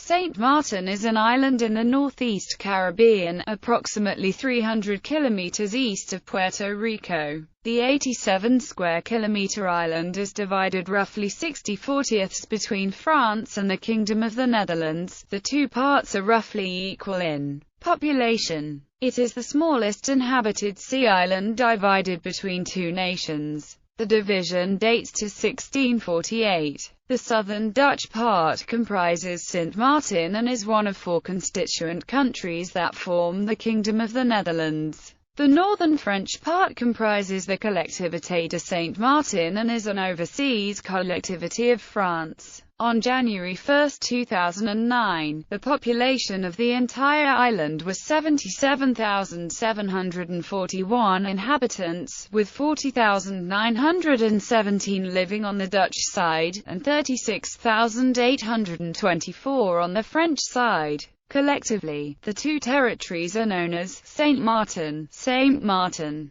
Saint Martin is an island in the northeast Caribbean, approximately 300 kilometers east of Puerto Rico. The 87 square kilometer island is divided roughly 60/40 between France and the Kingdom of the Netherlands. The two parts are roughly equal in population. It is the smallest inhabited sea island divided between two nations. The division dates to 1648. The southern Dutch part comprises Sint Maarten and is one of four constituent countries that form the Kingdom of the Netherlands. The northern French part comprises the Collectivité de Saint Martin and is an overseas collectivity of France. On January 1, 2009, the population of the entire island was 77,741 inhabitants, with 40,917 living on the Dutch side, and 36,824 on the French side. Collectively, the two territories are known as Saint Martin, sometimes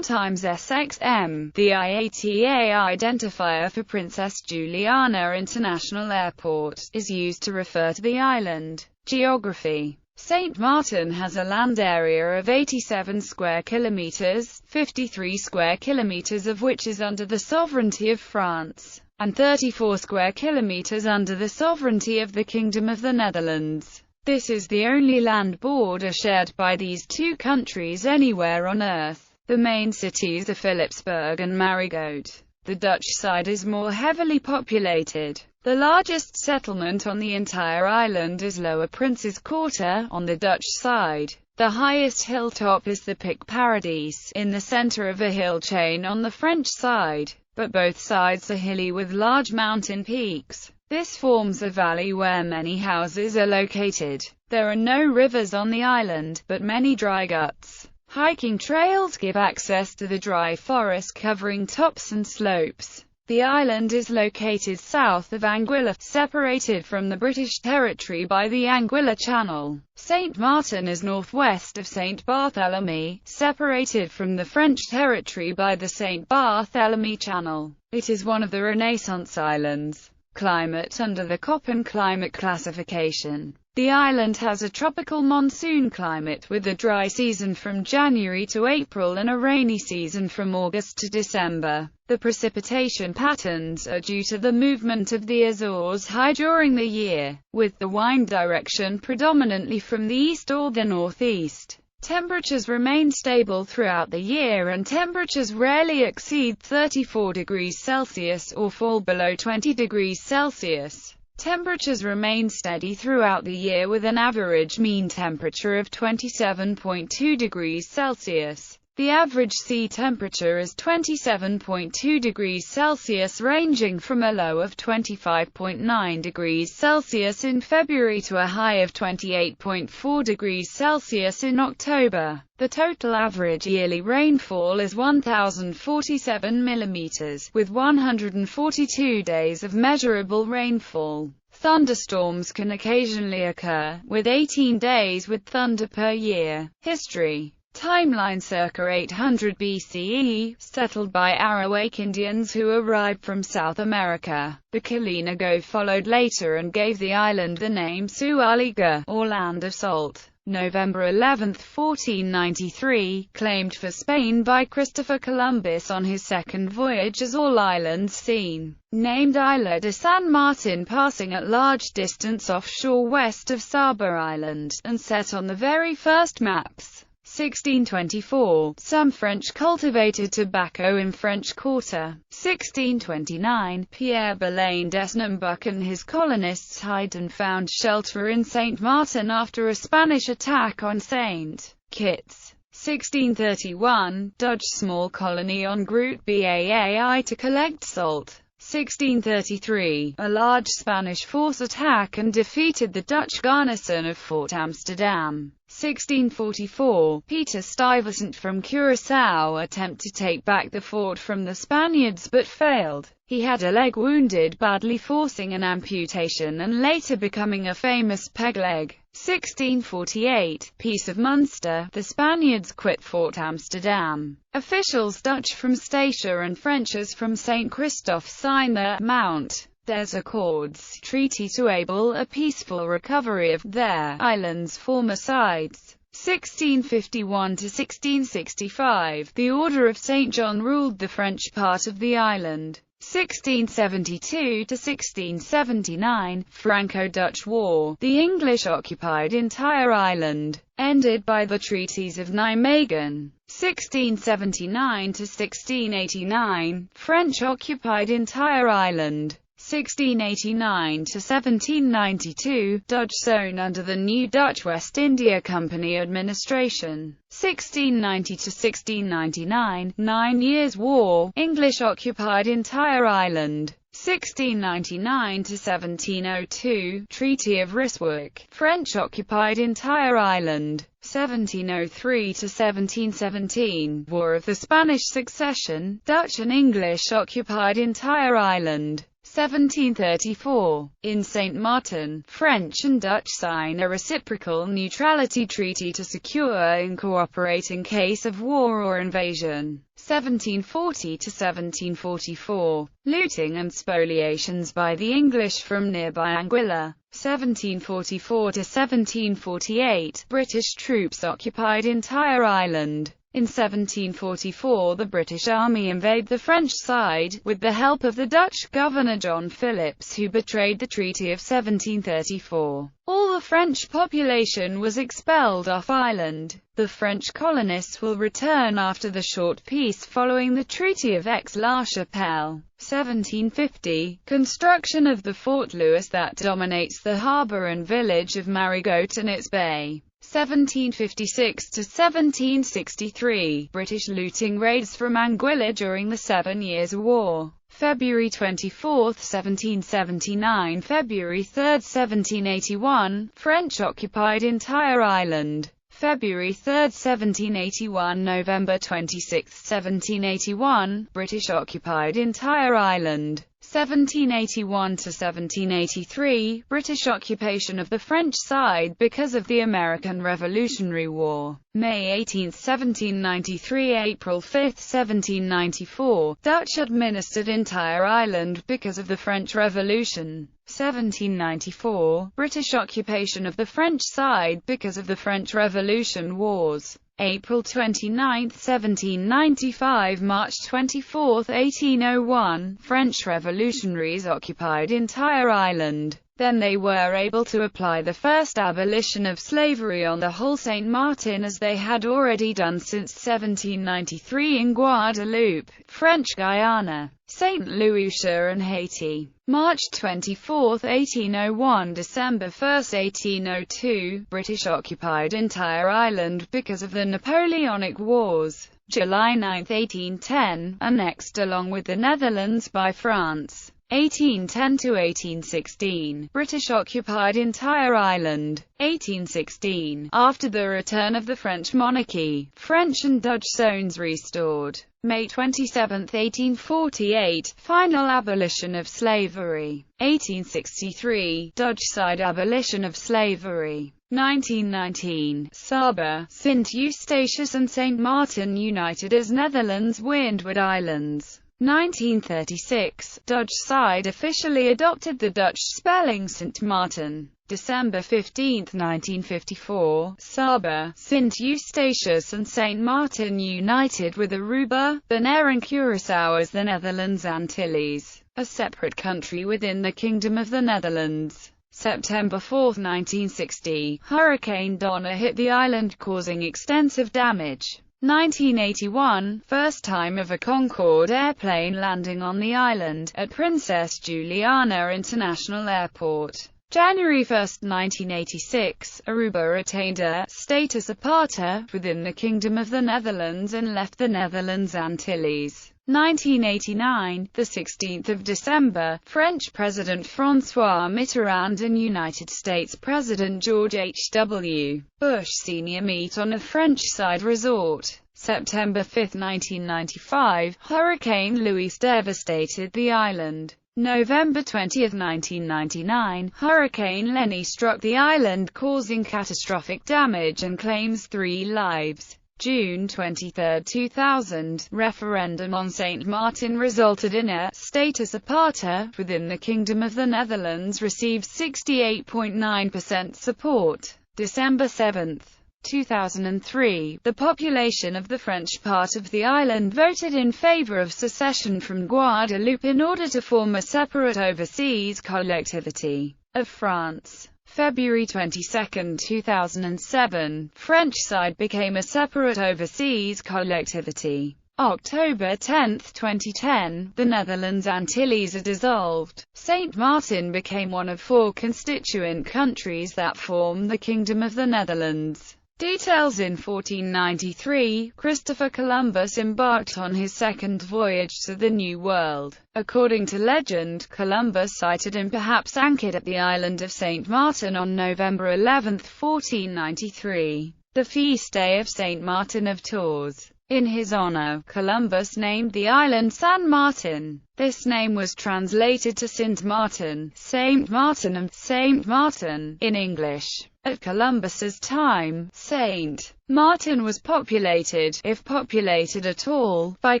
SXM. The IATA identifier for Princess Juliana International Airport is used to refer to the island. Geography. Saint Martin has a land area of 87 square kilometers, 53 square kilometers of which is under the sovereignty of France, and 34 square kilometers under the sovereignty of the Kingdom of the Netherlands. This is the only land border shared by these two countries anywhere on Earth. The main cities are Philipsburg and Marigot. The Dutch side is more heavily populated. The largest settlement on the entire island is Lower Prince's Quarter, on the Dutch side. The highest hilltop is the Pic Paradis, in the center of a hill chain on the French side, but both sides are hilly with large mountain peaks. This forms a valley where many houses are located. There are no rivers on the island, but many dry guts. Hiking trails give access to the dry forest-covering tops and slopes. The island is located south of Anguilla, separated from the British territory by the Anguilla Channel. Saint Martin is northwest of Saint Barthélemy, separated from the French territory by the Saint Barthélemy Channel. It is one of the Renaissance Islands. Climate. Under the Köppen climate classification, the island has a tropical monsoon climate with a dry season from January to April and a rainy season from August to December. The precipitation patterns are due to the movement of the Azores high during the year, with the wind direction predominantly from the east or the northeast. Temperatures remain stable throughout the year and temperatures rarely exceed 34 degrees Celsius or fall below 20 degrees Celsius. Temperatures remain steady throughout the year with an average mean temperature of 27.2 degrees Celsius. The average sea temperature is 27.2 degrees Celsius, ranging from a low of 25.9 degrees Celsius in February to a high of 28.4 degrees Celsius in October. The total average yearly rainfall is 1,047 millimeters, with 142 days of measurable rainfall. Thunderstorms can occasionally occur, with 18 days with thunder per year. History. Timeline. Circa 800 BCE, settled by Arawak Indians who arrived from South America. The Kalinago followed later and gave the island the name Sualiga, or Land of Salt. November 11, 1493, claimed for Spain by Christopher Columbus on his second voyage as all islands seen. Named Isla de San Martin, passing at large distance offshore west of Saba Island, and set on the very first maps. 1624, some French cultivated tobacco in French Quarter. 1629, Pierre Belain d'Esnambuc and his colonists hid and found shelter in Saint Martin after a Spanish attack on St. Kitts. 1631, Dutch small colony on Groot Baai to collect salt. 1633, a large Spanish force attacked and defeated the Dutch garrison of Fort Amsterdam. 1644, Peter Stuyvesant from Curaçao attempted to take back the fort from the Spaniards but failed. He had a leg wounded badly, forcing an amputation and later becoming a famous peg leg. 1648, Peace of Munster, the Spaniards quit Fort Amsterdam. Officials Dutch from Statia and Frenchers from St. Christophe signed the Mount Des Accords treaty to enable a peaceful recovery of their island's former sides. 1651 to 1665, the Order of St. John ruled the French part of the island. 1672 to 1679, Franco-Dutch War, the English occupied entire island, ended by the treaties of Nijmegen. 1679 to 1689, French occupied entire island. 1689 to 1792, Dutch zone under the new Dutch West India Company administration. 1690 to 1699, 9 Years' War, English occupied entire island. 1699 to 1702, Treaty of Ryswick, French occupied entire island. 1703 to 1717, War of the Spanish Succession, Dutch and English occupied entire island. 1734. In St. Martin, French and Dutch sign a reciprocal neutrality treaty to secure and cooperate in case of war or invasion. 1740 to 1744. Looting and spoliations by the English from nearby Anguilla. 1744 to 1748. British troops occupied entire island. In 1744 the British Army invade the French side, with the help of the Dutch governor John Phillips, who betrayed the Treaty of 1734. All the French population was expelled off island. The French colonists will return after the short peace following the Treaty of Aix-la-Chapelle. 1750. Construction of the Fort Louis that dominates the harbour and village of Marigot and its bay. 1756 to 1763, British looting raids from Anguilla during the 7 Years' War. February 24, 1779, February 3, 1781, French occupied entire island. February 3, 1781, November 26, 1781, British occupied entire island. 1781 to 1783, British occupation of the French side because of the American Revolutionary War. May 18, 1793, April 5, 1794, Dutch administered entire island because of the French Revolution. 1794, British occupation of the French side because of the French Revolution Wars. April 29, 1795, March 24, 1801, French revolutionaries occupied entire island. Then they were able to apply the first abolition of slavery on the whole St. Martin, as they had already done since 1793 in Guadeloupe, French Guiana, St. Lucia and Haiti. March 24, 1801, December 1, 1802, British occupied entire island because of the Napoleonic Wars. July 9, 1810, annexed along with the Netherlands by France. 1810 to 1816, British occupied entire island. 1816, after the return of the French monarchy, French and Dutch zones restored. May 27, 1848, final abolition of slavery. 1863, Dutch side abolition of slavery. 1919, Saba, Sint Eustatius and St. Martin united as Netherlands Windward Islands. 1936, Dutch side officially adopted the Dutch spelling St. Martin. December 15, 1954, Saba, Sint Eustatius and St. Martin united with Aruba, Bonaire and Curaçao as the Netherlands Antilles, a separate country within the Kingdom of the Netherlands. September 4, 1960, Hurricane Donna hit the island causing extensive damage. 1981, first time of a Concorde airplane landing on the island, at Princess Juliana International Airport. January 1, 1986, Aruba attained a status apartheid within the Kingdom of the Netherlands and left the Netherlands Antilles. 1989, the 16th of December, French President François Mitterrand and United States President George H.W. Bush Sr. meet on a French-side resort. September 5, 1995, Hurricane Louis devastated the island. November 20, 1999, Hurricane Lenny struck the island causing catastrophic damage and claims 3 lives. June 23, 2000, referendum on St. Martin resulted in a status aparte within the Kingdom of the Netherlands received 68.9% support. December 7, 2003, the population of the French part of the island voted in favor of secession from Guadeloupe in order to form a separate overseas collectivity of France. February 22, 2007, French side became a separate overseas collectivity. October 10, 2010, the Netherlands Antilles are dissolved. St. Martin became one of 4 constituent countries that form the Kingdom of the Netherlands. Details: in 1493, Christopher Columbus embarked on his second voyage to the New World. According to legend, Columbus sighted and perhaps anchored at the island of St. Martin on November 11, 1493, the feast day of St. Martin of Tours. In his honor, Columbus named the island San Martin. This name was translated to Saint Martin, Saint Martin and Saint Martin in English. At Columbus's time, Saint Martin was populated, if populated at all, by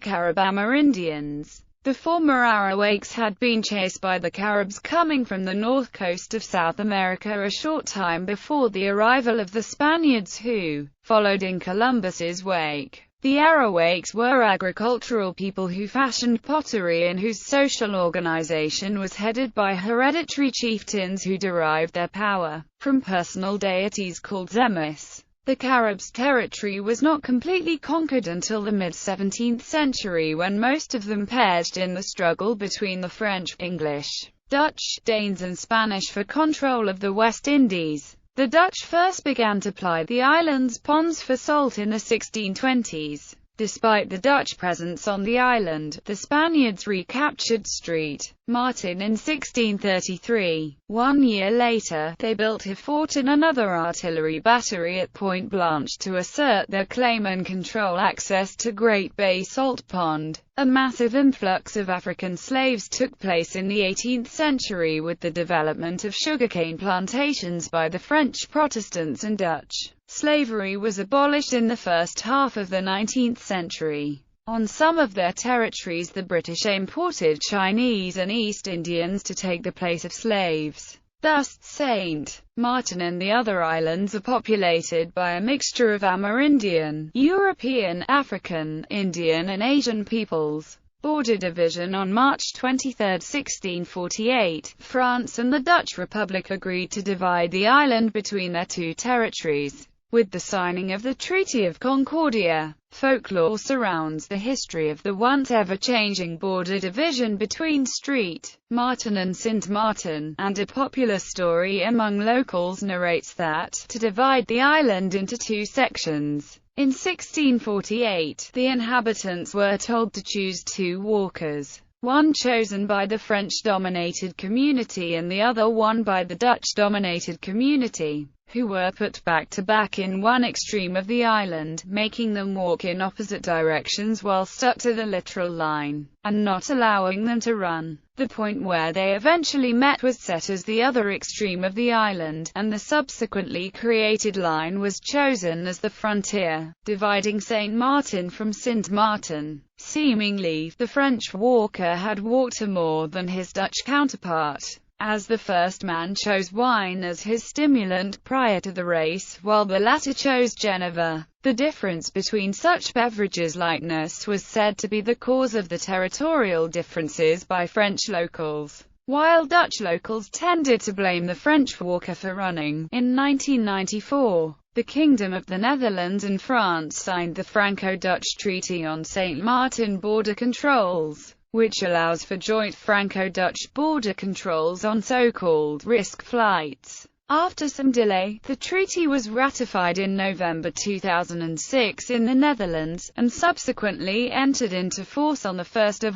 Caribama Indians. The former Arawakes had been chased by the Caribs coming from the north coast of South America a short time before the arrival of the Spaniards who followed in Columbus's wake. The Arawakes were agricultural people who fashioned pottery and whose social organization was headed by hereditary chieftains who derived their power from personal deities called Zemis. The Caribs' territory was not completely conquered until the mid-17th century, when most of them perished in the struggle between the French, English, Dutch, Danes and Spanish for control of the West Indies. The Dutch first began to ply the island's ponds for salt in the 1620s. Despite the Dutch presence on the island, the Spaniards recaptured St. Martin in 1633. 1 year later, they built a fort and another artillery battery at Point Blanche to assert their claim and control access to Great Bay Salt Pond. A massive influx of African slaves took place in the 18th century with the development of sugarcane plantations by the French Protestants and Dutch. Slavery was abolished in the first half of the 19th century. On some of their territories, the British imported Chinese and East Indians to take the place of slaves. Thus, St. Martin and the other islands are populated by a mixture of Amerindian, European, African, Indian and Asian peoples. Border division: on March 23, 1648, France and the Dutch Republic agreed to divide the island between their 2 territories. With the signing of the Treaty of Concordia, folklore surrounds the history of the once ever-changing border division between St. Martin and Saint Martin, and a popular story among locals narrates that, to divide the island into 2 sections, in 1648, the inhabitants were told to choose 2 walkers, one chosen by the French-dominated community and the other one by the Dutch-dominated community, who were put back to back in one extreme of the island, making them walk in opposite directions while stuck to the literal line, and not allowing them to run. The point where they eventually met was set as the other extreme of the island, and the subsequently created line was chosen as the frontier, dividing St. Martin from Saint Martin. Seemingly, the French walker had walked more than his Dutch counterpart, as the first man chose wine as his stimulant prior to the race, while the latter chose Geneva. The difference between such beverages' lightness was said to be the cause of the territorial differences by French locals, while Dutch locals tended to blame the French walker for running. In 1994, the Kingdom of the Netherlands and France signed the Franco-Dutch Treaty on St. Martin border controls, which allows for joint Franco-Dutch border controls on so-called risk flights. After some delay, the treaty was ratified in November 2006 in the Netherlands, and subsequently entered into force on 1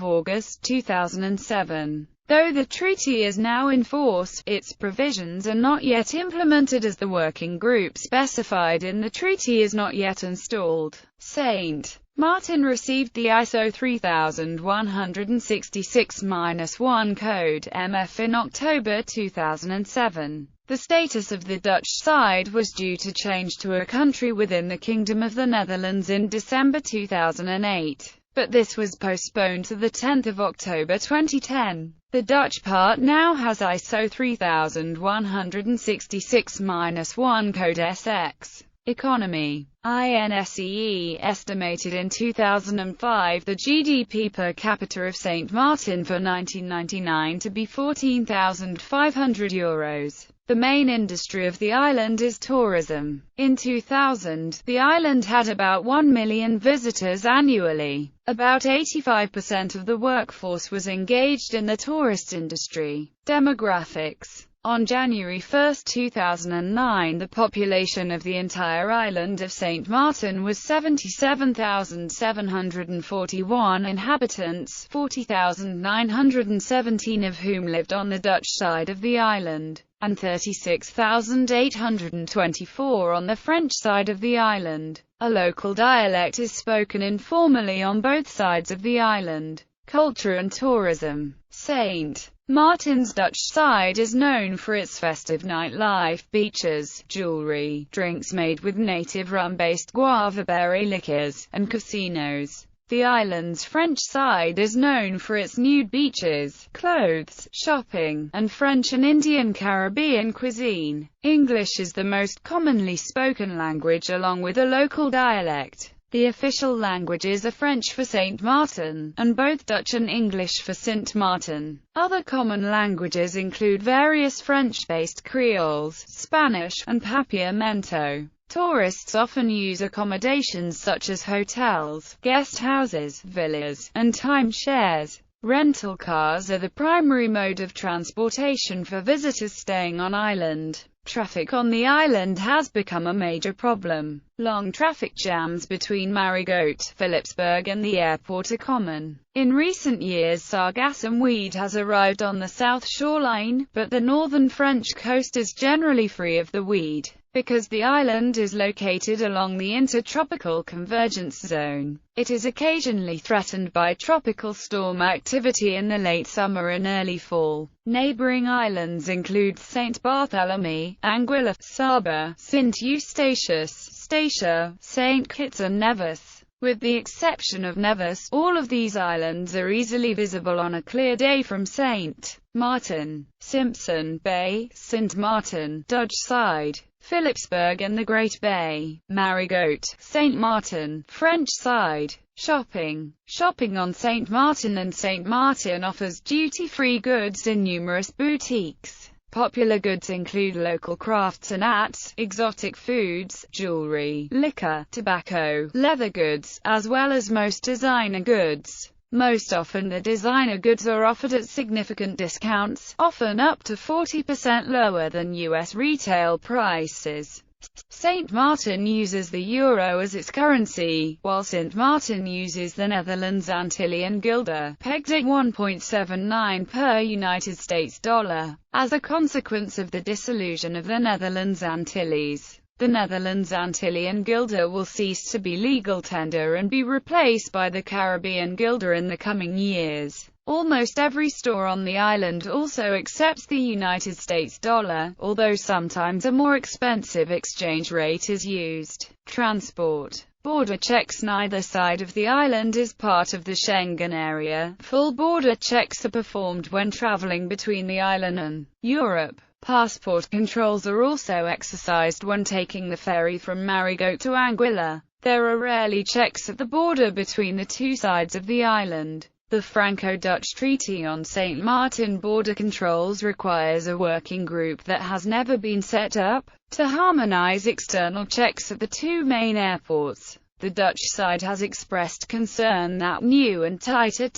August 2007. Though the treaty is now in force, its provisions are not yet implemented as the working group specified in the treaty is not yet installed. St. Martin received the ISO 3166-1 code MF in October 2007. The status of the Dutch side was due to change to a country within the Kingdom of the Netherlands in December 2008, but this was postponed to the 10th of October 2010. The Dutch part now has ISO 3166-1 code SX. Economy. INSEE estimated in 2005 the GDP per capita of St. Martin for 1999 to be €14,500. The main industry of the island is tourism. In 2000, the island had about 1 million visitors annually. About 85% of the workforce was engaged in the tourist industry. Demographics. On January 1, 2009, the population of the entire island of St. Martin was 77,741 inhabitants, 40,917 of whom lived on the Dutch side of the island, and 36,824 on the French side of the island. A local dialect is spoken informally on both sides of the island. Culture and tourism. St. Martin's Dutch side is known for its festive nightlife, beaches, jewelry, drinks made with native rum-based guava berry liqueurs, and casinos. The island's French side is known for its nude beaches, clothes, shopping, and French and Indian Caribbean cuisine. English is the most commonly spoken language along with a local dialect. The official languages are French for St. Martin, and both Dutch and English for Sint Maarten. Other common languages include various French-based creoles, Spanish, and Papiamento. Tourists often use accommodations such as hotels, guest houses, villas, and timeshares. Rental cars are the primary mode of transportation for visitors staying on island. Traffic on the island has become a major problem. Long traffic jams between Marigot, Philipsburg and the airport are common. In recent years sargassum weed has arrived on the south shoreline, but the northern French coast is generally free of the weed. Because the island is located along the intertropical convergence zone, it is occasionally threatened by tropical storm activity in the late summer and early fall. Neighboring islands include St. Barthélemy, Anguilla, Saba, Sint Eustatius, Statia, St. Kitts and Nevis. With the exception of Nevis, all of these islands are easily visible on a clear day from St. Martin, Simpson Bay, Sint Maarten, Dutch side, Philipsburg and the Great Bay, Marigot, St. Martin, French side. Shopping. Shopping on St. Martin and St. Martin offers duty-free goods in numerous boutiques. Popular goods include local crafts and arts, exotic foods, jewelry, liquor, tobacco, leather goods, as well as most designer goods. Most often the designer goods are offered at significant discounts, often up to 40% lower than US retail prices. St. Martin uses the euro as its currency, while Sint Maarten uses the Netherlands Antillean guilder, pegged at 1.79 per United States dollar. As a consequence of the dissolution of the Netherlands Antilles, the Netherlands Antillean guilder will cease to be legal tender and be replaced by the Caribbean guilder in the coming years. Almost every store on the island also accepts the United States dollar, although sometimes a more expensive exchange rate is used. Transport. Border checks. Neither side of the island is part of the Schengen area. Full border checks are performed when traveling between the island and Europe. Passport controls are also exercised when taking the ferry from Marigot to Anguilla. There are rarely checks at the border between the two sides of the island. The Franco-Dutch Treaty on St. Martin border controls requires a working group that has never been set up to harmonize external checks at the two main airports. The Dutch side has expressed concern that new and tighter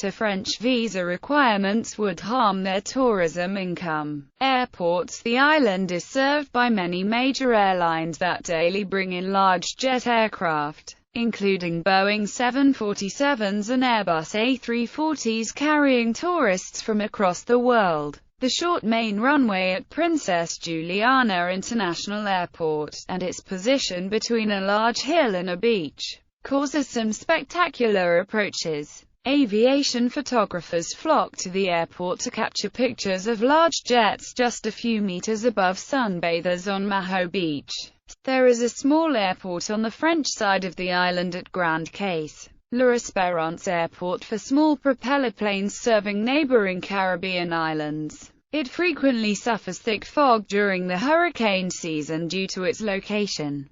French visa requirements would harm their tourism income. Airports. The island is served by many major airlines that daily bring in large jet aircraft, including Boeing 747s and Airbus A340s carrying tourists from across the world. The short main runway at Princess Juliana International Airport, and its position between a large hill and a beach, causes some spectacular approaches. Aviation photographers flock to the airport to capture pictures of large jets just a few meters above sunbathers on Maho Beach. There is a small airport on the French side of the island at Grande Case, l'Espérance Airport for small propeller planes serving neighboring Caribbean islands. It frequently suffers thick fog during the hurricane season due to its location.